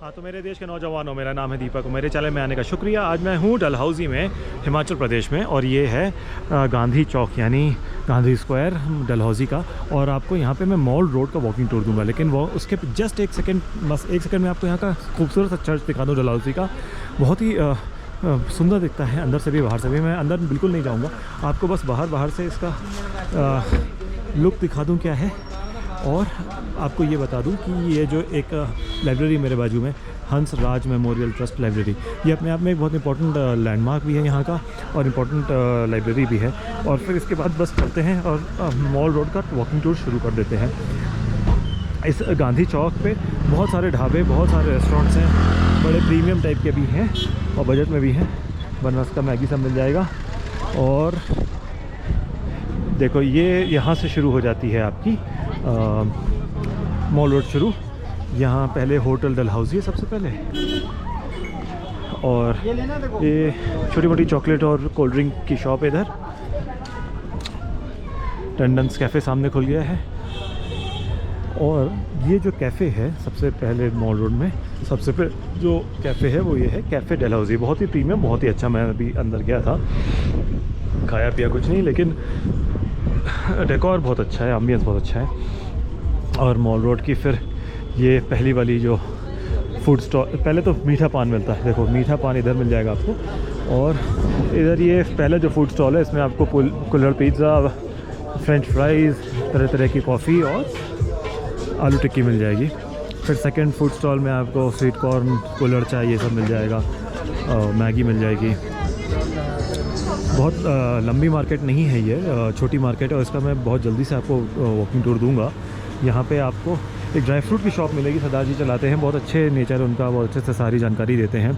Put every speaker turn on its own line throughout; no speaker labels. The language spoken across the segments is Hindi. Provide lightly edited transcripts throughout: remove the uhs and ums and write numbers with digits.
हाँ, तो मेरे देश के नौजवानों, मेरा नाम है दीपक, मेरे चैनल में आने का शुक्रिया। आज मैं हूँ डलहौज़ी में, हिमाचल प्रदेश में, और ये है गांधी चौक यानी गांधी स्क्वायर डलहौज़ी का। और आपको यहाँ पे मैं मॉल रोड का वॉकिंग टूर दूंगा, लेकिन वो उसके जस्ट एक सेकंड, बस एक सेकंड में आपको यहाँ का खूबसूरत सा चर्च दिखा दूँ डलहौज़ी का। बहुत ही सुंदर दिखता है, अंदर से भी बाहर से भी। मैं अंदर बिल्कुल नहीं जाऊँगा, आपको बस बाहर से इसका लुक दिखा दूँ क्या है। और आपको ये बता दूं कि ये जो एक लाइब्रेरी मेरे बाजू में, Hans Raj memorial trust library, ये अपने आप में एक बहुत इंपॉर्टेंट लैंडमार्क भी है यहाँ का, और इम्पॉर्टेंट लाइब्रेरी भी है। और फिर इसके बाद बस चलते हैं और मॉल रोड का वॉकिंग टूर शुरू कर देते हैं। इस गांधी चौक पे बहुत सारे ढाबे, बहुत सारे रेस्टोरेंट्स हैं, बड़े प्रीमियम टाइप के भी हैं और बजट में भी हैं। बनरस का मैगी सब मिल जाएगा। और देखो, ये यहाँ से शुरू हो जाती है आपकी मॉल रोड शुरू। यहाँ पहले होटल डलहौज़ी है सबसे पहले, और ये छोटी मोटी चॉकलेट और कोल्ड ड्रिंक की शॉप है इधर। टंडन्स कैफ़े सामने खुल गया है। और ये जो कैफ़े है सबसे पहले मॉल रोड में, सबसे पहले जो कैफ़े है वो ये है कैफ़े डलहौज़ी। बहुत ही प्रीमियम, बहुत ही अच्छा। मैं अभी अंदर गया था, खाया पिया कुछ नहीं, लेकिन डेकोर बहुत अच्छा है, एम्बियंस बहुत अच्छा है। और मॉल रोड की फिर ये पहली वाली जो फूड स्टॉल, पहले तो मीठा पान मिलता है, देखो मीठा पान इधर मिल जाएगा आपको। और इधर ये पहला जो फूड स्टॉल है, इसमें आपको कुल्हड़ पिज़्ज़ा, फ्रेंच फ्राइज़, तरह तरह की कॉफ़ी और आलू टिक्की मिल जाएगी। फिर सेकंड फूड स्टॉल में आपको स्वीट कॉर्न, कुल्हड़ चाय, ये सब मिल जाएगा, मैगी मिल जाएगी। बहुत लंबी मार्केट नहीं है ये, छोटी मार्केट है, और इसका मैं बहुत जल्दी से आपको वॉकिंग टूर दूंगा। यहाँ पे आपको एक ड्राई फ्रूट की शॉप मिलेगी, सरदार जी चलाते हैं, बहुत अच्छे नेचर उनका, बहुत अच्छे से सारी जानकारी देते हैं।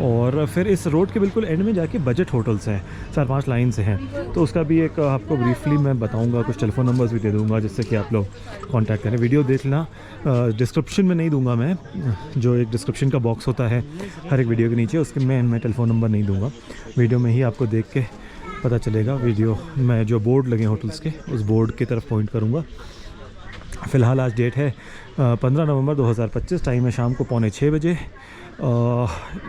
और फिर इस रोड के बिल्कुल एंड में जाके बजट होटल्स हैं, 4-5 लाइन से हैं, तो उसका भी एक आपको ब्रीफली मैं बताऊंगा, कुछ टेलीफोन नंबर्स भी दे दूंगा जिससे कि आप लोग कांटेक्ट करें। वीडियो देख लेना, डिस्क्रिप्शन में नहीं दूंगा मैं, जो एक डिस्क्रिप्शन का बॉक्स होता है हर एक वीडियो के नीचे, उसके में मैं टेलीफोन नंबर नहीं दूँगा, वीडियो में ही आपको देख के पता चलेगा। वीडियो में जो बोर्ड लगे होटल्स के, उस बोर्ड की तरफ पॉइंट करूँगा। फ़िलहाल आज डेट है 15 नवंबर 2025, टाइम है शाम को 5:45 बजे।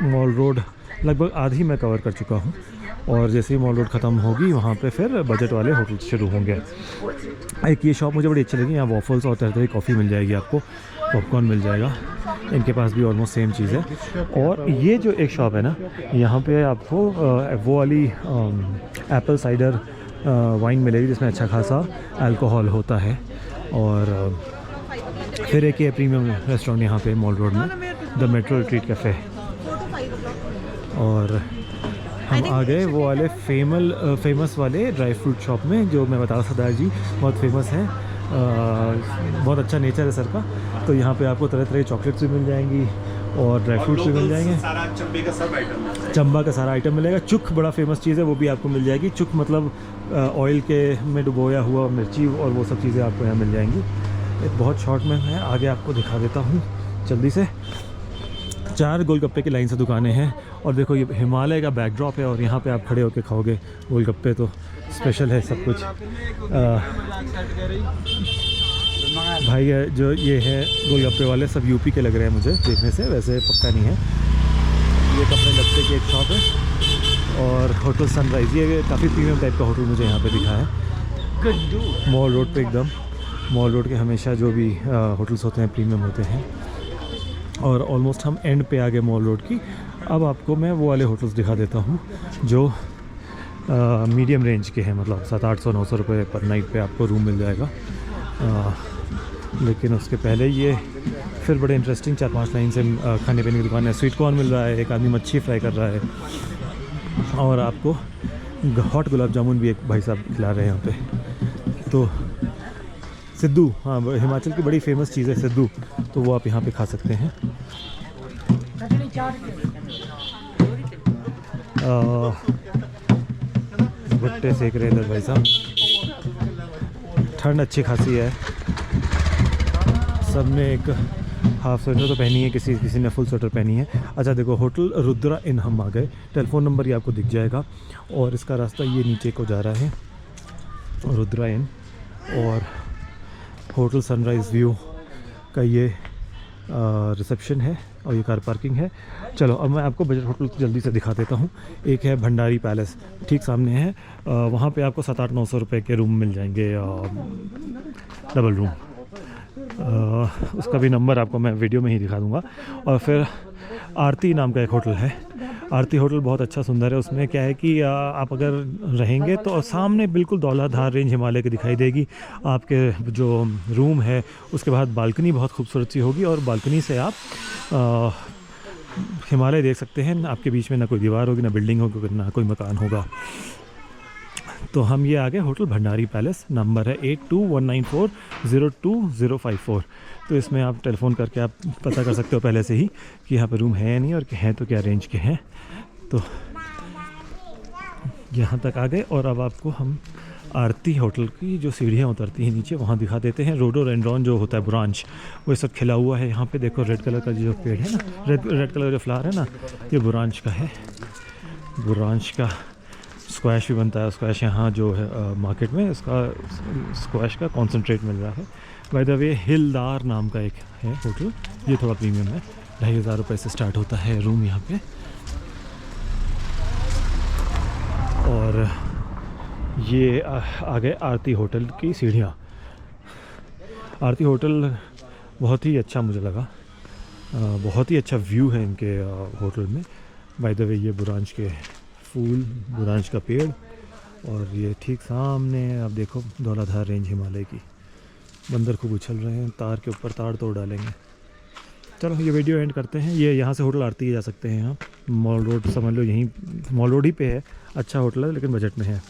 मॉल रोड लगभग आधी मैं कवर कर चुका हूँ, और जैसे ही मॉल रोड ख़त्म होगी वहाँ पे फिर बजट वाले होटल शुरू होंगे। एक ये शॉप मुझे बड़ी अच्छी लगी, यहाँ वॉफल्स और तरह तरह की कॉफ़ी मिल जाएगी आपको, पॉपकॉर्न मिल जाएगा, इनके पास भी ऑलमोस्ट सेम चीज़ है। और ये जो एक शॉप है ना, यहाँ पे आपको वो वाली एप्पल साइडर वाइन मिलेगी जिसमें अच्छा खासा अल्कोहल होता है। और फिर एक ये प्रीमियम रेस्टोरेंट यहाँ पे मॉल रोड में, द मेट्रो रिट्रीट कैफ़े। और हम आ गए वो वाले फेमस वाले ड्राई फ्रूट शॉप में, जो मैं बता रहा था, सरदार जी बहुत फेमस है। बहुत अच्छा नेचर है सर का, तो यहाँ पे आपको तरह तरह की चॉकलेट्स भी मिल जाएंगी और ड्राई फ्रूट्स भी मिल जाएंगे। चंबा का सारा आइटम मिलेगा। चुक बड़ा फेमस चीज़ है, वो भी आपको मिल जाएगी। चुक मतलब ऑयल के में डुबोया हुआ मिर्ची, और वो सब चीज़ें आपको यहाँ मिल जाएंगी। एक बहुत शॉर्ट में मैं आगे आपको दिखा देता हूँ जल्दी से। 4 गोलगप्पे की लाइन से दुकानें हैं, और देखो ये हिमालय का बैकड्रॉप है, और यहाँ पे आप खड़े होकर खाओगे गोलगप्पे, तो स्पेशल है सब कुछ। भाई जो ये है गोलगप्पे वाले, सब यूपी के लग रहे हैं मुझे देखने से, वैसे पक्का नहीं है। ये कपड़े लत्ते की एक शॉप है, और होटल सनराइज़, ये काफ़ी प्रीमियम टाइप का होटल मुझे यहाँ पे दिखा है मॉल रोड पे एकदम। मॉल रोड के हमेशा जो भी होटल्स होते हैं प्रीमियम होते हैं। और ऑलमोस्ट हम एंड पे आ गए मॉल रोड की। अब आपको मैं वो वाले होटल्स दिखा देता हूँ जो मीडियम रेंज के हैं, मतलब 700-800-900 रुपये पर नाइट पे आपको रूम मिल जाएगा। लेकिन उसके पहले ये फिर बड़े इंटरेस्टिंग 4-5 लाइन से खाने पीने की दुकान है। स्वीट कॉर्न मिल रहा है, एक आदमी मच्छी फ्राई कर रहा है, और आपको हॉट गुलाब जामुन भी एक भाई साहब खिला रहे हैं यहाँ पे। तो सिद्धू, हाँ हिमाचल की बड़ी फेमस चीज़ है सिद्धू, तो वो आप यहाँ पे खा सकते हैं। भुट्टे सेक रहे इधर भाई साहब। ठंड अच्छी खासी है, सब ने एक हाफ स्वेटर तो पहनी है, किसी ने फुल स्वेटर पहनी है। अच्छा देखो, होटल रुद्रा इन हम आ गए, टेलीफोन नंबर ये आपको दिख जाएगा, और इसका रास्ता ये नीचे को जा रहा है, रुद्रा इन। और होटल सनराइज़ व्यू का ये रिसेप्शन है और ये कार पार्किंग है। चलो अब मैं आपको बजट होटल जल्दी से दिखा देता हूँ। एक है भंडारी पैलेस, ठीक सामने है। वहाँ पे आपको 700-900 रुपये के रूम मिल जाएंगे, डबल रूम। उसका भी नंबर आपको मैं वीडियो में ही दिखा दूँगा। और फिर आरती नाम का एक होटल है। आरती होटल बहुत अच्छा सुंदर है। उसमें क्या है कि आप अगर रहेंगे तो सामने बिल्कुल धौलाधार रेंज हिमालय की दिखाई देगी। आपके जो रूम है उसके बाद बालकनी बहुत खूबसूरत सी होगी और बालकनी से आप हिमालय देख सकते हैं। आपके बीच में ना कोई दीवार होगी, ना बिल्डिंग होगी, ना कोई मकान होगा। तो हम ये आ गए होटल भंडारी पैलेस। नंबर है 8219402054। तो इसमें आप टेलीफ़ोन करके आप पता कर सकते हो पहले से ही कि यहाँ पे रूम है या नहीं, और हैं तो क्या रेंज के हैं। तो यहाँ तक आ गए और अब आपको हम आरती होटल की जो सीढ़ियाँ उतरती हैं नीचे वहाँ दिखा देते हैं। रोडोडेंड्रॉन जो होता है ब्रांच, वो सब खिला हुआ है यहाँ पे। देखो रेड कलर का जो पेड़ है ना, रेड कलर का जो फ्लावर है ना, ये ब्रांच का है। ब्रांच का स्क्वैश भी बनता है। स्क्वैश यहाँ जो है मार्केट में इसका स्क्वैश का कॉन्सेंट्रेट मिल रहा है। बाय द वे हिलदार नाम का एक है होटल, ये थोड़ा प्रीमियम है। 2500 रुपये से स्टार्ट होता है रूम यहाँ पे। और ये आ गए आरती होटल की सीढ़ियाँ। आरती होटल बहुत ही अच्छा मुझे लगा। बहुत ही अच्छा व्यू है इनके होटल में। बाय द वे ये बुरांश के फूल, बुरांश का पेड़, और ये ठीक सामने आप देखो धौलाधार रेंज हिमालय की। बंदर खूब उछल रहे हैं, तार के ऊपर तार तोड़ डालेंगे। चलो ये वीडियो एंड करते हैं। ये यहाँ से होटल आरती जा सकते हैं। यहाँ मॉल रोड समझ लो, यहीं मॉल रोड ही पे है। अच्छा होटल है लेकिन बजट में है।